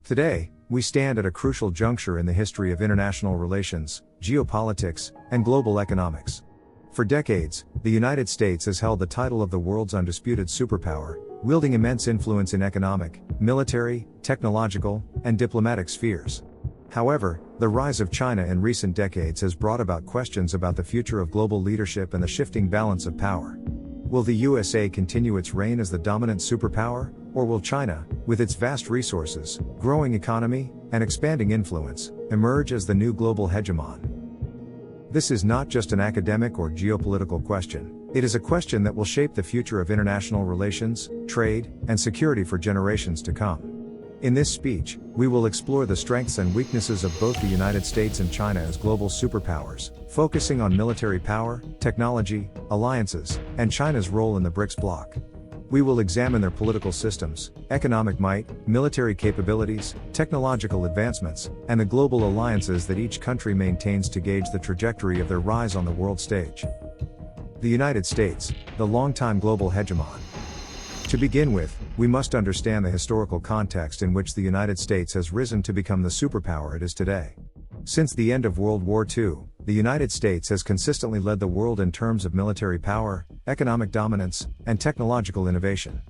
Today, we stand at a crucial juncture in the history of international relations, geopolitics, and global economics. For decades, the United States has held the title of the world's undisputed superpower, wielding immense influence in economic, military, technological, and diplomatic spheres. However, the rise of China in recent decades has brought about questions about the future of global leadership and the shifting balance of power. Will the USA continue its reign as the dominant superpower, or will China, with its vast resources, growing economy, and expanding influence, emerge as the new global hegemon? This is not just an academic or geopolitical question, it is a question that will shape the future of international relations, trade, and security for generations to come. In this speech, we will explore the strengths and weaknesses of both the United States and China as global superpowers, focusing on military power, technology, alliances, and China's role in the BRICS bloc. We will examine their political systems, economic might, military capabilities, technological advancements, and the global alliances that each country maintains to gauge the trajectory of their rise on the world stage. The United States, the longtime global hegemon. To begin with, we must understand the historical context in which the United States has risen to become the superpower it is today. Since the end of World War II, the United States has consistently led the world in terms of military power, economic dominance, and technological innovation.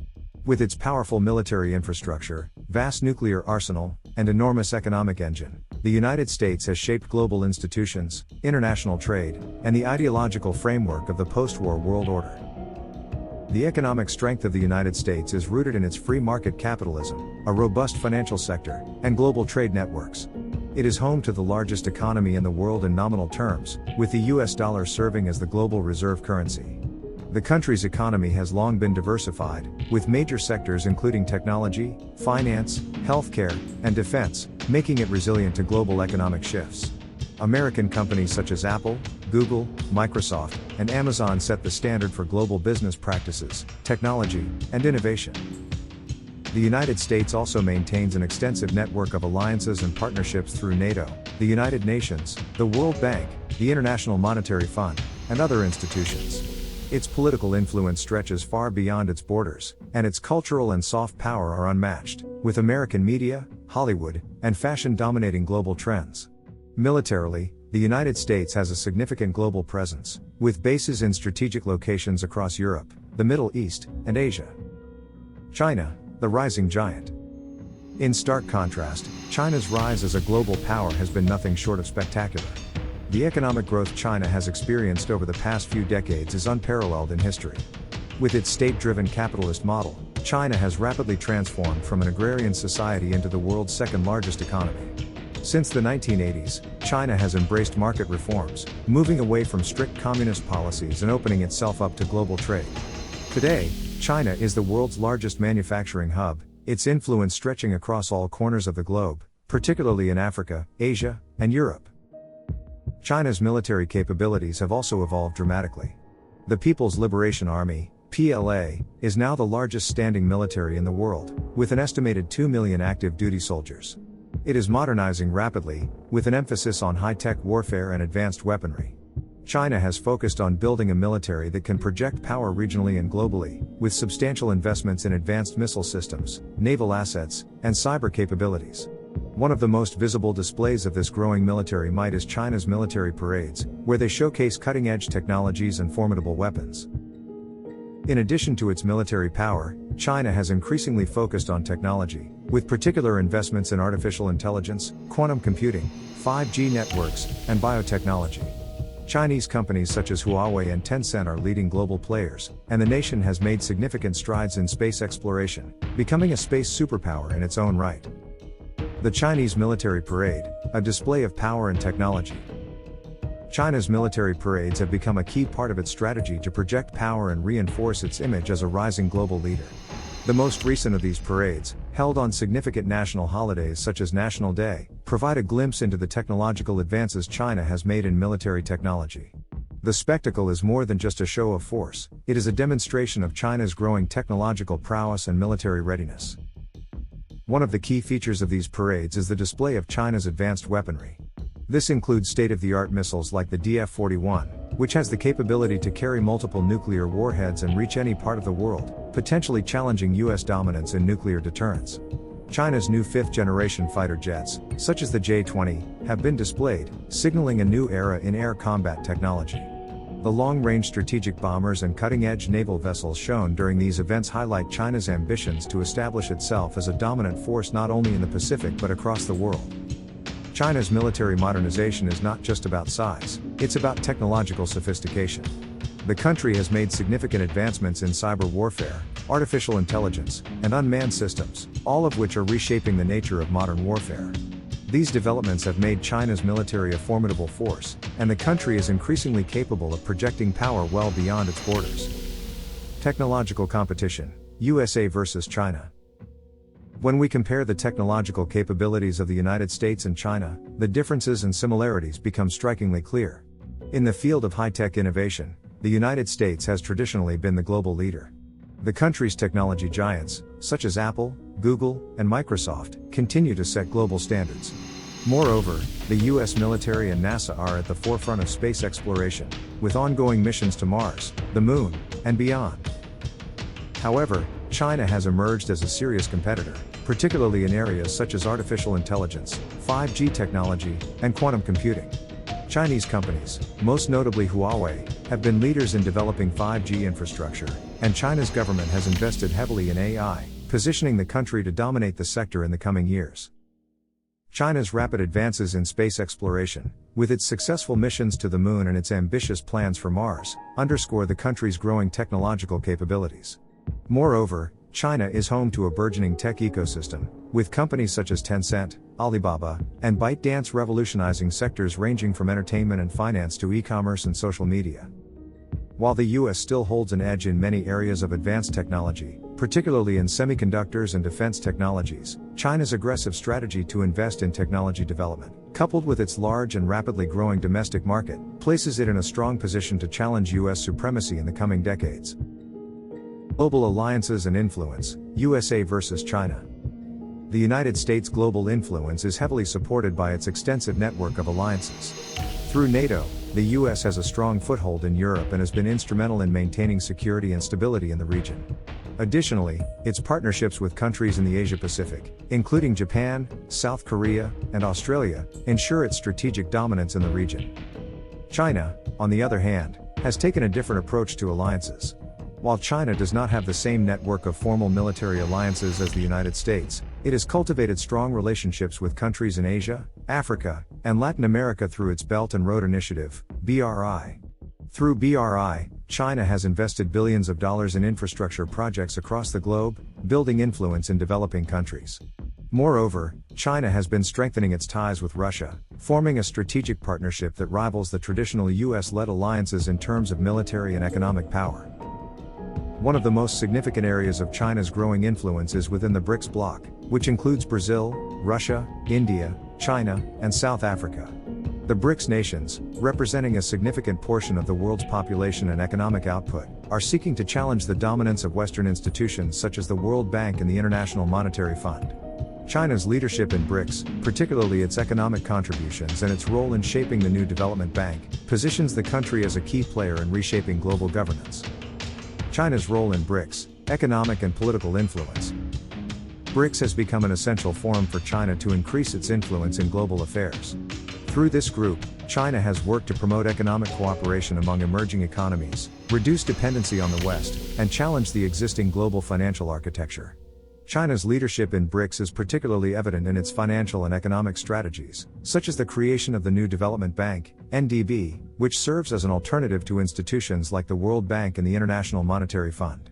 With its powerful military infrastructure, vast nuclear arsenal, and enormous economic engine, the United States has shaped global institutions, international trade, and the ideological framework of the post-war world order. The economic strength of the United States is rooted in its free market capitalism, a robust financial sector, and global trade networks. It is home to the largest economy in the world in nominal terms, with the US dollar serving as the global reserve currency. The country's economy has long been diversified, with major sectors including technology, finance, healthcare, and defense, making it resilient to global economic shifts. American companies such as Apple, Google, Microsoft, and Amazon set the standard for global business practices, technology, and innovation. The United States also maintains an extensive network of alliances and partnerships through NATO, the United Nations, the World Bank, the International Monetary Fund, and other institutions. Its political influence stretches far beyond its borders, and its cultural and soft power are unmatched, with American media, Hollywood, and fashion dominating global trends. Militarily, the United States has a significant global presence, with bases in strategic locations across Europe, the Middle East, and Asia. China, the rising giant. In stark contrast, China's rise as a global power has been nothing short of spectacular. The economic growth China has experienced over the past few decades is unparalleled in history. With its state-driven capitalist model, China has rapidly transformed from an agrarian society into the world's second-largest economy. Since the 1980s, China has embraced market reforms, moving away from strict communist policies and opening itself up to global trade. Today, China is the world's largest manufacturing hub, its influence stretching across all corners of the globe, particularly in Africa, Asia, and Europe. China's military capabilities have also evolved dramatically. The People's Liberation Army, PLA, is now the largest standing military in the world, with an estimated 2 million active duty soldiers. It is modernizing rapidly, with an emphasis on high-tech warfare and advanced weaponry. China has focused on building a military that can project power regionally and globally, with substantial investments in advanced missile systems, naval assets, and cyber capabilities. One of the most visible displays of this growing military might is China's military parades, where they showcase cutting-edge technologies and formidable weapons. In addition to its military power, China has increasingly focused on technology, with particular investments in artificial intelligence, quantum computing, 5G networks, and biotechnology. Chinese companies such as Huawei and Tencent are leading global players, and the nation has made significant strides in space exploration, becoming a space superpower in its own right. The Chinese Military Parade, a display of power and technology. China's military parades have become a key part of its strategy to project power and reinforce its image as a rising global leader. The most recent of these parades, held on significant national holidays such as National Day, provide a glimpse into the technological advances China has made in military technology. The spectacle is more than just a show of force, it is a demonstration of China's growing technological prowess and military readiness. One of the key features of these parades is the display of China's advanced weaponry. This includes state-of-the-art missiles like the DF-41, which has the capability to carry multiple nuclear warheads and reach any part of the world, potentially challenging US dominance in nuclear deterrence. China's new fifth-generation fighter jets, such as the J-20, have been displayed, signaling a new era in air combat technology. The long-range strategic bombers and cutting-edge naval vessels shown during these events highlight China's ambitions to establish itself as a dominant force not only in the Pacific but across the world. China's military modernization is not just about size, it's about technological sophistication. The country has made significant advancements in cyber warfare, artificial intelligence, and unmanned systems, all of which are reshaping the nature of modern warfare. These developments have made China's military a formidable force, and the country is increasingly capable of projecting power well beyond its borders. Technological competition: USA versus China. When we compare the technological capabilities of the United States and China, the differences and similarities become strikingly clear. In the field of high-tech innovation, the United States has traditionally been the global leader. The country's technology giants, such as Apple, Google, and Microsoft, continue to set global standards. Moreover, the US military and NASA are at the forefront of space exploration, with ongoing missions to Mars, the Moon, and beyond. However, China has emerged as a serious competitor, particularly in areas such as artificial intelligence, 5G technology, and quantum computing. Chinese companies, most notably Huawei, have been leaders in developing 5G infrastructure, and China's government has invested heavily in AI, positioning the country to dominate the sector in the coming years. China's rapid advances in space exploration, with its successful missions to the Moon and its ambitious plans for Mars, underscore the country's growing technological capabilities. Moreover, China is home to a burgeoning tech ecosystem, with companies such as Tencent, Alibaba, and ByteDance revolutionizing sectors ranging from entertainment and finance to e-commerce and social media. While the US still holds an edge in many areas of advanced technology, particularly in semiconductors and defense technologies, China's aggressive strategy to invest in technology development, coupled with its large and rapidly growing domestic market, places it in a strong position to challenge US supremacy in the coming decades. Global alliances and influence: USA versus China. The United States' global influence is heavily supported by its extensive network of alliances. Through NATO, the US has a strong foothold in Europe and has been instrumental in maintaining security and stability in the region. Additionally, its partnerships with countries in the Asia-Pacific, including Japan, South Korea, and Australia, ensure its strategic dominance in the region. China, on the other hand, has taken a different approach to alliances. While China does not have the same network of formal military alliances as the United States, it has cultivated strong relationships with countries in Asia, Africa, and Latin America through its Belt and Road Initiative, BRI. Through BRI, China has invested billions of dollars in infrastructure projects across the globe, building influence in developing countries. Moreover, China has been strengthening its ties with Russia, forming a strategic partnership that rivals the traditional US-led alliances in terms of military and economic power. One of the most significant areas of China's growing influence is within the BRICS bloc, which includes Brazil, Russia, India, China, and South Africa. The BRICS nations, representing a significant portion of the world's population and economic output, are seeking to challenge the dominance of Western institutions such as the World Bank and the International Monetary Fund. China's leadership in BRICS, particularly its economic contributions and its role in shaping the new development bank, positions the country as a key player in reshaping global governance. China's role in BRICS: economic and political influence. BRICS has become an essential forum for China to increase its influence in global affairs. Through this group, China has worked to promote economic cooperation among emerging economies, reduce dependency on the West, and challenge the existing global financial architecture. China's leadership in BRICS is particularly evident in its financial and economic strategies, such as the creation of the New Development Bank, NDB, which serves as an alternative to institutions like the World Bank and the International Monetary Fund.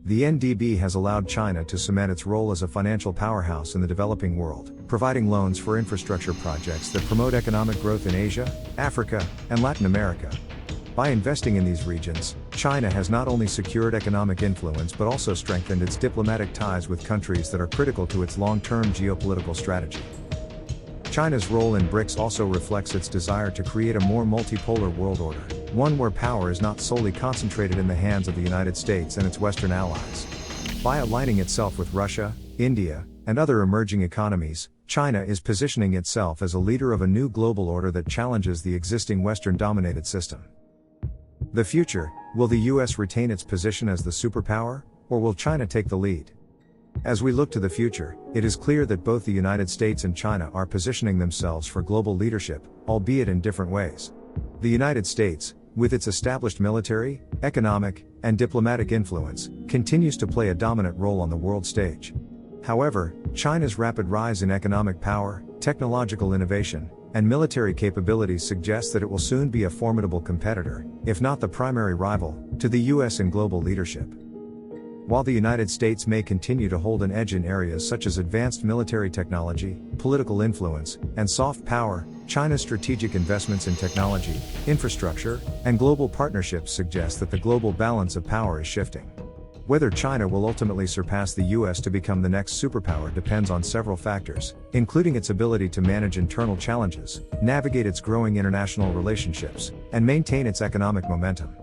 The NDB has allowed China to cement its role as a financial powerhouse in the developing world, providing loans for infrastructure projects that promote economic growth in Asia, Africa, and Latin America. By investing in these regions, China has not only secured economic influence but also strengthened its diplomatic ties with countries that are critical to its long-term geopolitical strategy. China's role in BRICS also reflects its desire to create a more multipolar world order, one where power is not solely concentrated in the hands of the United States and its Western allies. By aligning itself with Russia, India, and other emerging economies, China is positioning itself as a leader of a new global order that challenges the existing Western-dominated system. The future: will the US retain its position as the superpower, or will China take the lead? As we look to the future, it is clear that both the United States and China are positioning themselves for global leadership, albeit in different ways. The United States, with its established military, economic, and diplomatic influence, continues to play a dominant role on the world stage. However, China's rapid rise in economic power, technological innovation, and military capabilities suggests that it will soon be a formidable competitor, if not the primary rival, to the US in global leadership. While the United States may continue to hold an edge in areas such as advanced military technology, political influence, and soft power, China's strategic investments in technology, infrastructure, and global partnerships suggest that the global balance of power is shifting. Whether China will ultimately surpass the US to become the next superpower depends on several factors, including its ability to manage internal challenges, navigate its growing international relationships, and maintain its economic momentum.